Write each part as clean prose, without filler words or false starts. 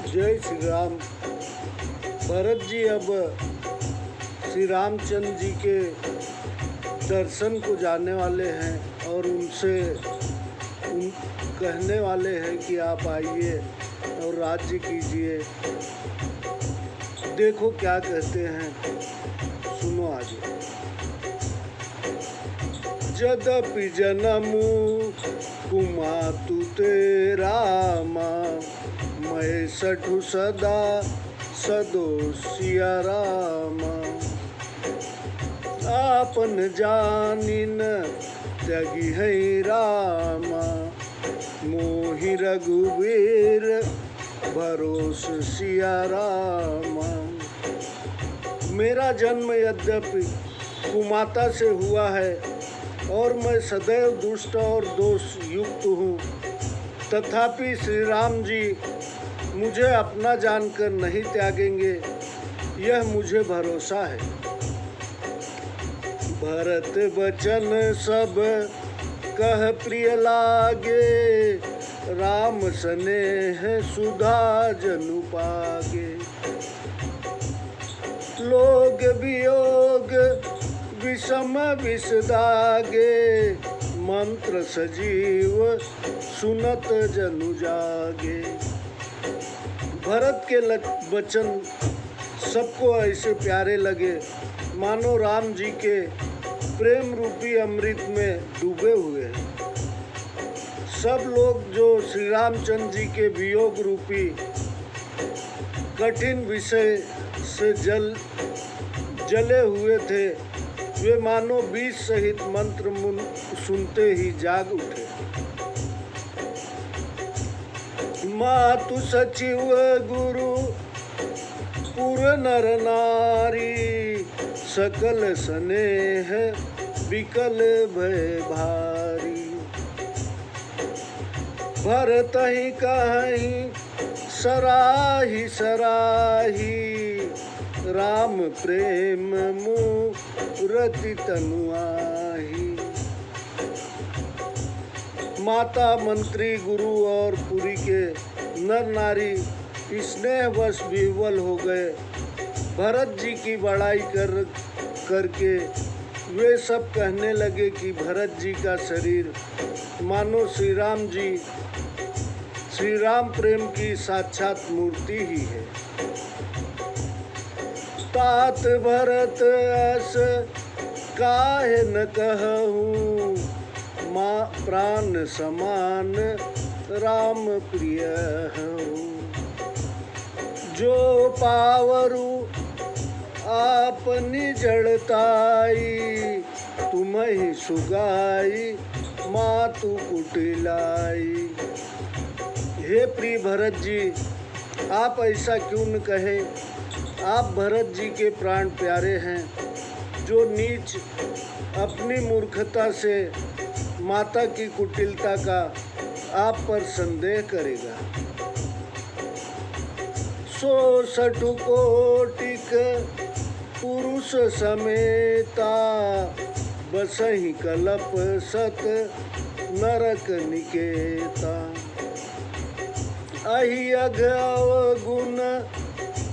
जय श्री राम। भरत जी अब श्री रामचंद्र जी के दर्शन को जाने वाले हैं और उनसे कहने वाले हैं कि आप आइए और राज्य कीजिए। देखो क्या कहते हैं, सुनो आगे। जदपि जनमु कुमातु ते रामा, मैं सठु सदा सदो सिया रामा। आपन जानिन त्यागी है रामा, मोहि रघुवीर भरोस सिया रामा। मेरा जन्म यद्यपि कुमाता से हुआ है और मैं सदैव दुष्ट और दोष युक्त हूँ, तथापि श्री राम जी मुझे अपना जानकर नहीं त्यागेंगे, यह मुझे भरोसा है। भरत बचन सब कह प्रिय लागे, राम स्नेह सुधा जनु पागे। लोग वियोग विषम विष दागे, मंत्र सजीव सुनत जनु जागे। भरत के वचन सबको ऐसे प्यारे लगे मानो राम जी के प्रेम रूपी अमृत में डूबे हुए हैं। सब लोग जो श्री रामचंद्र जी के वियोग रूपी कठिन विषय से जले हुए थे, वे मानो बीज सहित मंत्र सुनते ही जाग उठे। मातु सचिव गुरु पुर नर नारी, सकल स्नेह विकल भय भारी। भरत ही कहीं सराही सराही, राम प्रेम मूरति तनु आही। माता मंत्री गुरु और पुरी के नर नारी स्नेहवश विह्वल हो गए। भरत जी की बड़ाई करके वे सब कहने लगे कि भरत जी का शरीर मानो श्री राम प्रेम की साक्षात मूर्ति ही है। तात भरत अस काहे न कहूँ, माँ प्राण समान राम प्रिय हूँ। जो पावरु आपनी जड़ताई, तुम्हें सुगाई मातु कुटिलाई। हे प्रिय भरत जी, आप ऐसा क्यों न कहें। आप भरत जी के प्राण प्यारे हैं। जो नीच अपनी मूर्खता से माता की कुटिलता का आप पर संदेह करेगा। सो सठु कोटिक पुरुष समेता, बसहि कलप सत नरक निकेता। अहि अघ अवगुण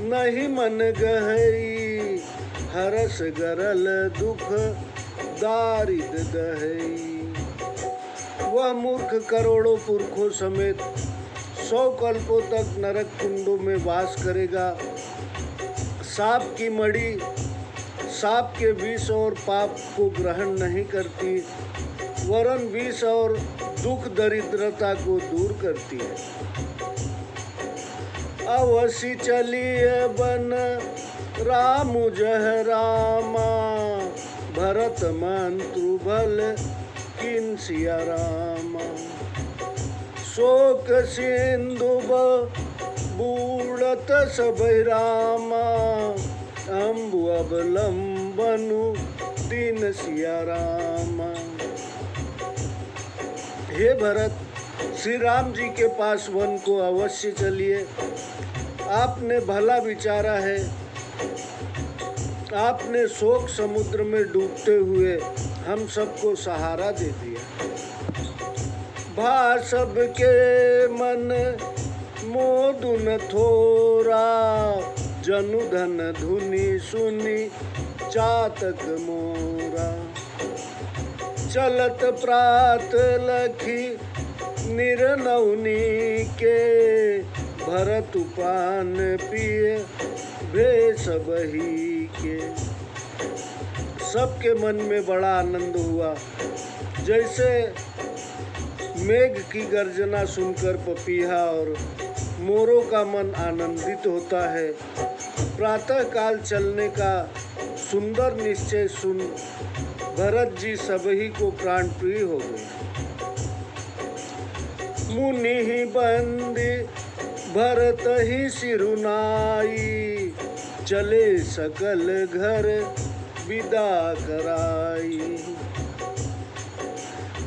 नहीं मन गहई, हरस गरल दुख दारिद दहई। वह मूर्ख करोड़ों पुरखों समेत 100 कल्पों तक नरक कुंडों में वास करेगा। सांप की मणि सांप के विष और पाप को ग्रहण नहीं करती, वरन विष और दुख दरिद्रता को दूर करती है। अवश्य चलिए बन राम जह रामा, भरत मंत्रु भल किन सिया रामा। शोक सिंधु बूढ़त सब रामा, अम्बु अवलंबनु दीन सिया रामा। हे भरत, श्री राम जी के पास वन को अवश्य चलिए। आपने भला विचारा है। आपने शोक समुद्र में डूबते हुए हम सबको सहारा दे दिया। भा सबके मन मोदुन थोरा जनु धन धुनि सुनि चातक मोरा। चलत प्रात लखी निरनौनी के भरत पान पिए भेष बही के। सबके मन में बड़ा आनंद हुआ। जैसे मेघ की गर्जना सुनकर पपीहा और मोरों का मन आनंदित होता है, प्रातः काल चलने का सुंदर निश्चय सुन भरत जी सबही को प्राण प्रिय हो गए। मुनि ही बंदी भरत ही सिरुनाई, चले सकल घर विदा कराई।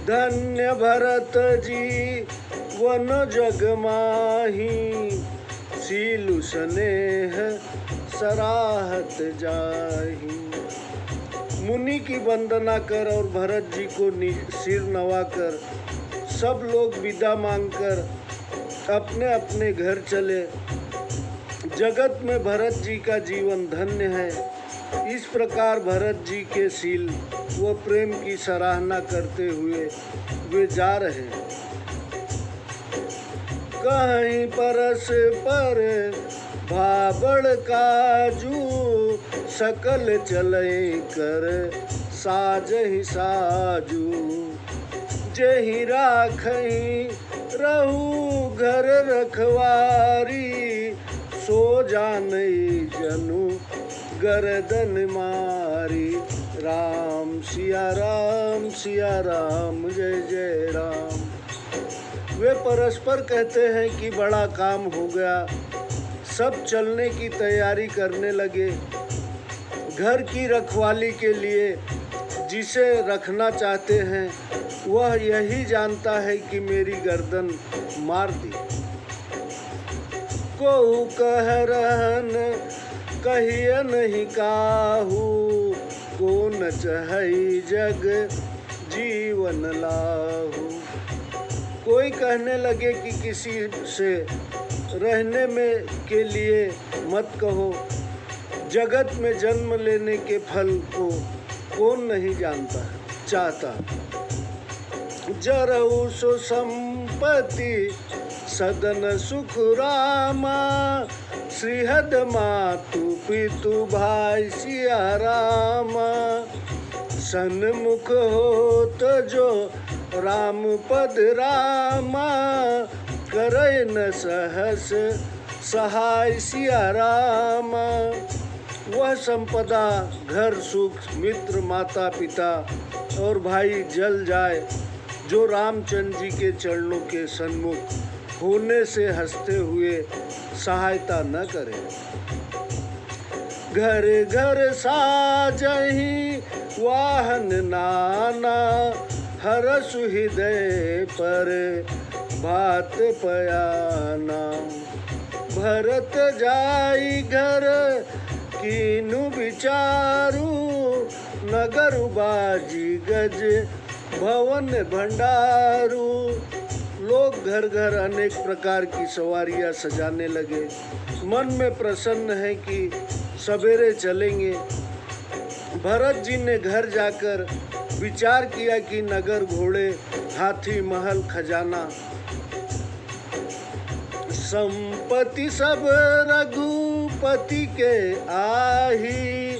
धन्य भरत जी वन जग माही, सीलु स्नेह सराहत जाही। मुनि की वंदना कर और भरत जी को सिर नवाकर सब लोग विदा मांगकर अपने अपने घर चले। जगत में भरत जी का जीवन धन्य है। इस प्रकार भरत जी के शील व प्रेम की सराहना करते हुए वे जा रहे। कहीं परस पर भाबड़ काजू, सकल चले कर साजहि साजू। जेहि राखहीं रहू घर रखवारी, सो जानई जनु गर्दन मारी। राम सिया राम जय जय राम। वे परस्पर कहते हैं कि बड़ा काम हो गया। सब चलने की तैयारी करने लगे। घर की रखवाली के लिए जिसे रखना चाहते हैं वह यही जानता है कि मेरी गर्दन मार दी। कोहू कह रहन कहिए नहीं काहू, को न चहई जग जीवन लाहू। कोई कहने लगे कि किसी से रहने में के लिए मत कहो। जगत में जन्म लेने के फल को कौन नहीं जानता चाहता। जरऊ सो संपत्ति सदन सुख रामा, श्रीहद मातु पितु भाई सिया रामा। सन्मुख होत जो राम पद रामा, करय न सहस सहाय सिया रामा। वह संपदा घर सुख मित्र माता पिता और भाई जल जाए जो रामचंद्र जी के चरणों के सन्मुख होने से हंसते हुए सहायता न करे। घर घर साजहि वाहन नाना, हरसु हृदय पर भात पयाना। भरत जाई घर कीनु विचारू, नगर बाजी गज भवन भंडारू। लोग घर घर अनेक प्रकार की सवारियां सजाने लगे। मन में प्रसन्न है कि सवेरे चलेंगे। भरत जी ने घर जाकर विचार किया कि नगर घोड़े हाथी महल खजाना संपत्ति सब रघुपति के आही।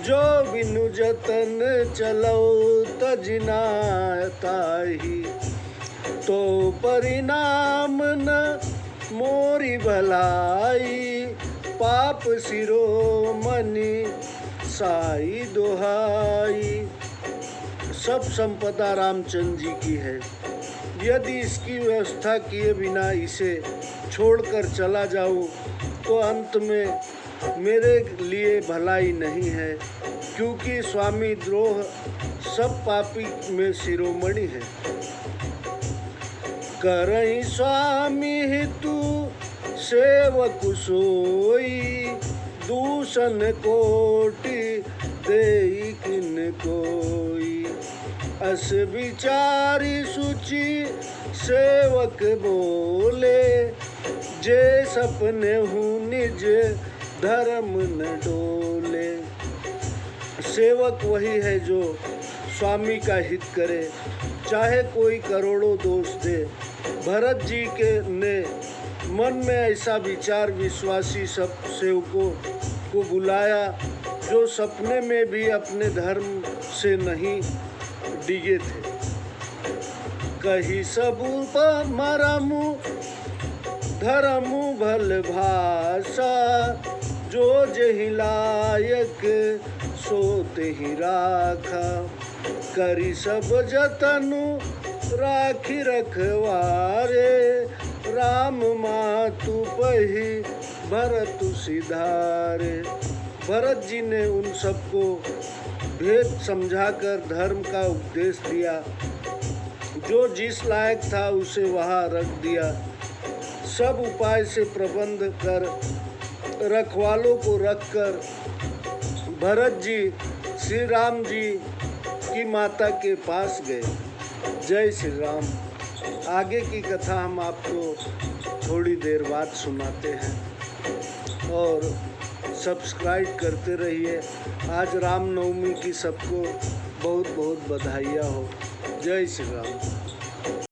जो बिनु जतन चलो तजिना ताही, तो परिणाम न मोरी भलाई। पाप शिरोमणि साई दोहाई। सब संपदा रामचंद्र जी की है। यदि इसकी व्यवस्था किए बिना इसे छोड़कर चला जाऊं तो अंत में मेरे लिए भलाई नहीं है, क्योंकि स्वामी द्रोह सब पापी में शिरोमणि है। करई स्वामी हितु सेवक सोई, दूषण कोटि देई किन कोई। अस विचारी सुचि सेवक बोले, जे सपने हूँ निज धर्म न डोले। सेवक वही है जो स्वामी का हित करे, चाहे कोई करोड़ों दोष दे। भरत जी के ने मन में ऐसा विचार विश्वासी सब सेवकों को बुलाया जो सपने में भी अपने धर्म से नहीं डिगे थे। कही सबू मरमु धर्मु भल भाषा, जो जहि लायक सोते ही राखा। करी सब जतनु राखी रखवारे, राम मातु पही भरत सिधारे। भरत जी ने उन सबको भेद समझाकर धर्म का उपदेश दिया। जो जिस लायक था उसे वहाँ रख दिया। सब उपाय से प्रबंध कर रखवालों को रखकर भरत जी श्री राम जी की माता के पास गए। जय श्री राम। आगे की कथा हम आपको थोड़ी देर बाद सुनाते हैं और सब्सक्राइब करते रहिए। आज रामनवमी की सबको बहुत बहुत बधाइयाँ हो। जय श्री राम।